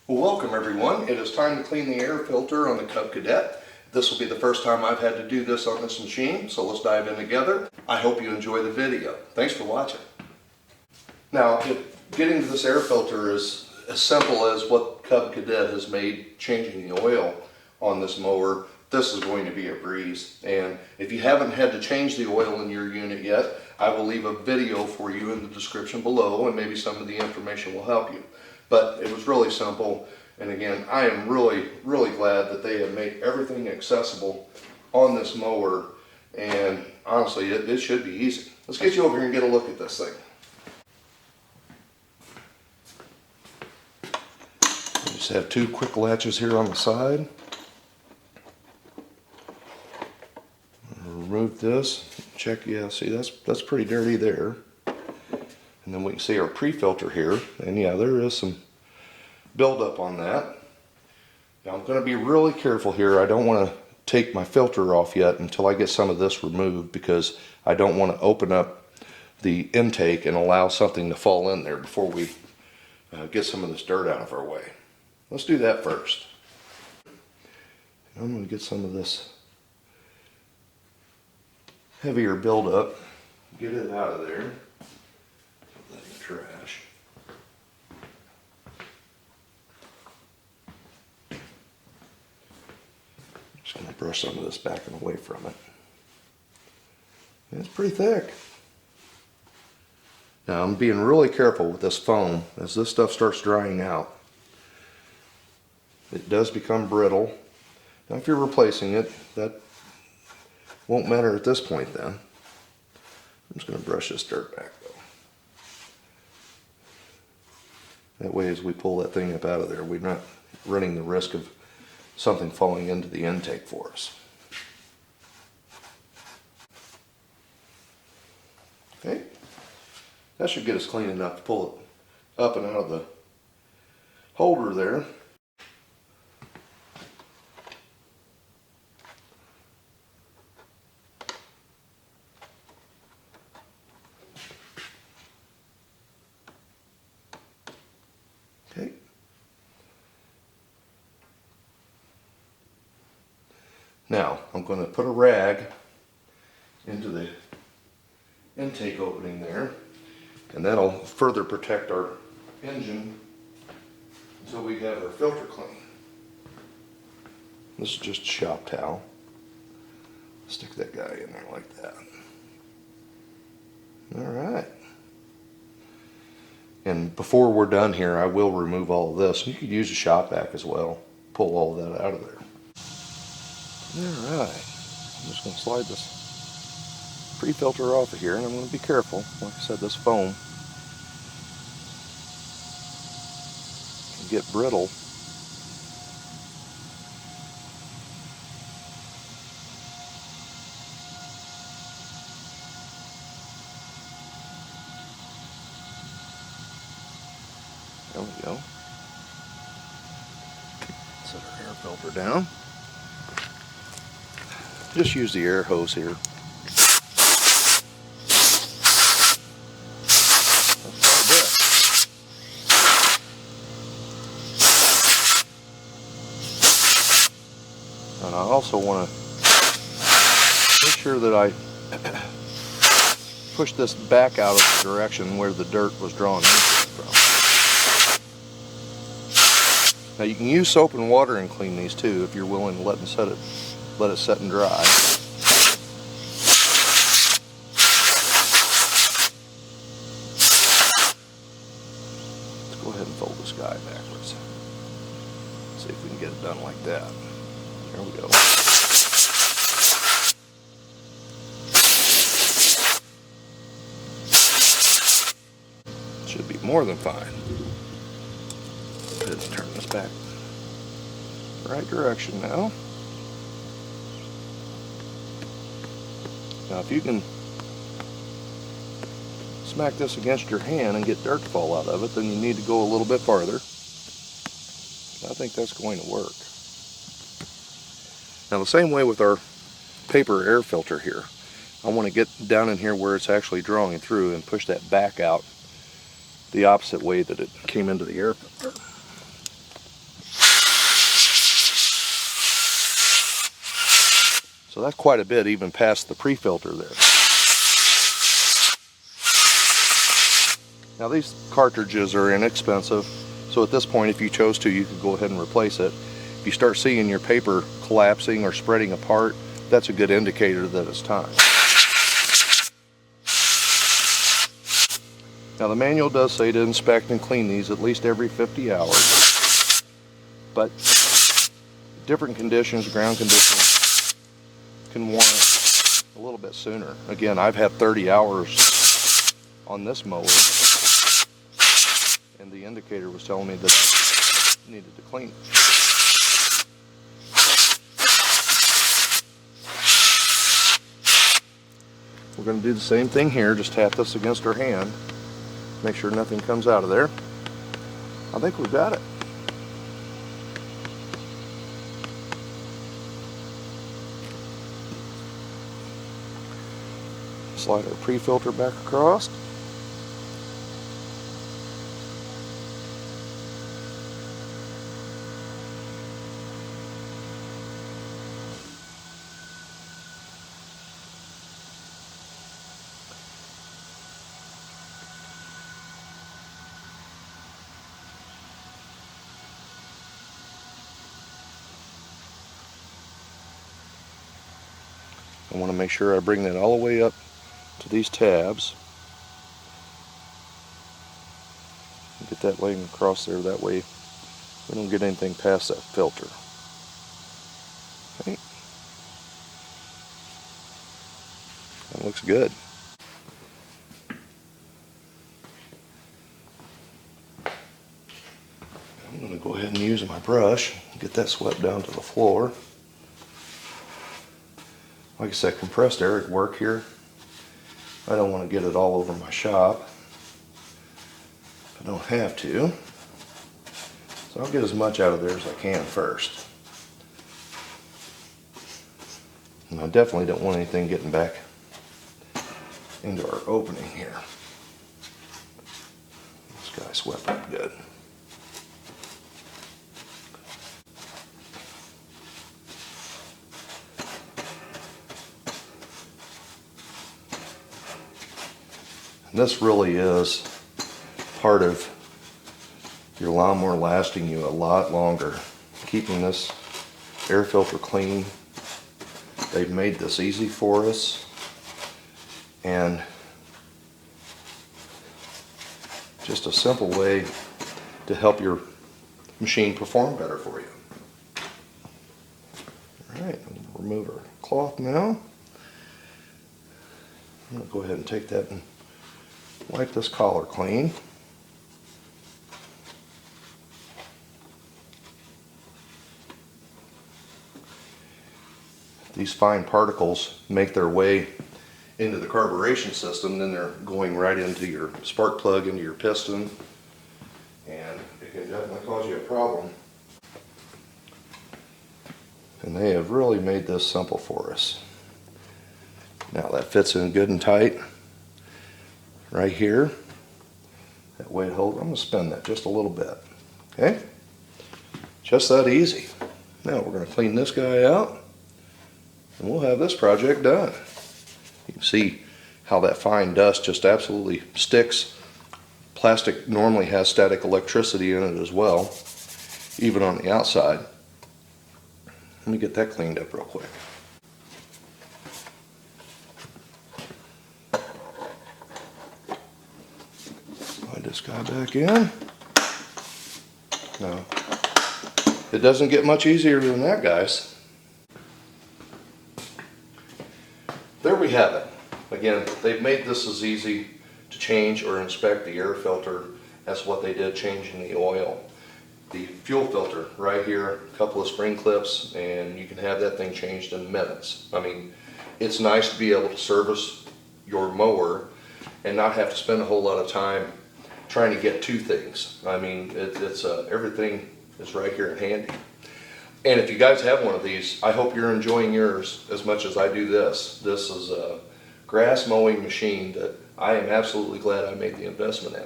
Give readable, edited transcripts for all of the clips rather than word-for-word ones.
Well, welcome everyone. It is time to clean the air filter on the Cub Cadet. This will be the first time I've had to do this on this machine, so let's dive in together. I hope you enjoy the video. Thanks for watching. Now, getting to this air filter is as simple as what Cub Cadet has made changing the oil on this mower. This is going to be a breeze, and if you haven't had to change the oil in your unit yet, I will leave a video for you in the description below, and maybe some of the information will help you. But it was really simple, and again, I am really glad that they have made everything accessible on this mower, and honestly, it should be easy. Let's get you over here and get a look at this thing. You just have two quick latches here on the side. Remove this, check, yeah, see that's pretty dirty there. And then we can see our pre-filter here, and yeah, there is some buildup on that. Now I'm going to be really careful here. I don't want to take my filter off yet until I get some of this removed, because I don't want to open up the intake and allow something to fall in there before we get some of this dirt out of our way. Let's do that first. I'm going to get some of this heavier buildup, get it out of there. Trash. Just going to brush some of this back and away from it. And it's pretty thick. Now I'm being really careful with this foam as this stuff starts drying out. It does become brittle. Now if you're replacing it, that won't matter at this point then. I'm just going to brush this dirt back though. That way, as we pull that thing up out of there, we're not running the risk of something falling into the intake for us. Okay, that should get us clean enough to pull it up and out of the holder there. Okay. Now I'm going to put a rag into the intake opening there, and that'll further protect our engine until we have our filter clean. This is just a shop towel. Stick that guy in there like that. Alright. And before we're done here, I will remove all of this. You could use a shop vac as well. Pull all of that out of there. Alright. I'm just going to slide this pre-filter off of here, and I'm going to be careful. Like I said, this foam can get brittle. There we go. Set our air filter down. Just use the air hose here. That's quite a bit. And I also want to make sure that I push this back out of the direction where the dirt was drawn into it from. Now you can use soap and water and clean these too if you're willing to let it set and dry. Let's go ahead and fold this guy backwards. See if we can get it done like that. There we go. Should be more than fine. Let's turn this back the right direction now. Now if you can smack this against your hand and get dirt to fall out of it, then you need to go a little bit farther. I think that's going to work. Now the same way with our paper air filter here. I want to get down in here where it's actually drawing through and push that back out the opposite way that it came into the air filter. So that's quite a bit even past the pre-filter there. Now these cartridges are inexpensive, so at this point if you chose to, you could go ahead and replace it. If you start seeing your paper collapsing or spreading apart, that's a good indicator that it's time. Now the manual does say to inspect and clean these at least every 50 hours, but different conditions, ground conditions, can warrant a little bit sooner. Again, I've had 30 hours on this mower, and the indicator was telling me that I needed to clean it. We're going to do the same thing here, just tap this against our hand, make sure nothing comes out of there. I think we've got it. Slide our pre-filter back across. I want to make sure I bring that all the way up to these tabs. Get that laying across there, that way we don't get anything past that filter. Okay. That looks good. I'm going to go ahead and use my brush, get that swept down to the floor. Like I said, compressed air at work here. I don't want to get it all over my shop. I don't have to. So I'll get as much out of there as I can first. And I definitely don't want anything getting back into our opening here. This guy swept up good. This really is part of your lawnmower lasting you a lot longer. Keeping this air filter clean. They've made this easy for us, and just a simple way to help your machine perform better for you. Alright, remove our cloth now. I'm going to go ahead and take that and wipe this collar clean. These fine particles make their way into the carburation system, then they're going right into your spark plug, into your piston, and it can definitely cause you a problem. And they have really made this simple for us. Now that fits in good and tight right here. That way it holds. I'm going to spin that just a little bit. Okay? Just that easy. Now we're going to clean this guy out, and we'll have this project done. You can see how that fine dust just absolutely sticks. Plastic normally has static electricity in it as well, even on the outside. Let me get that cleaned up real quick. Slide this guy back in. No, it doesn't get much easier than that, guys. There we have it. Again, they've made this as easy to change or inspect the air filter as what they did changing the oil. The fuel filter right here, a couple of spring clips, and you can have that thing changed in minutes. I mean, it's nice to be able to service your mower and not have to spend a whole lot of time trying to get to things. I mean, everything is right here and handy. And if you guys have one of these, I hope you're enjoying yours as much as I do this. This is a grass mowing machine that I am absolutely glad I made the investment in.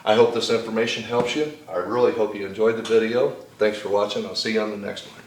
I hope this information helps you. I really hope you enjoyed the video. Thanks for watching. I'll see you on the next one.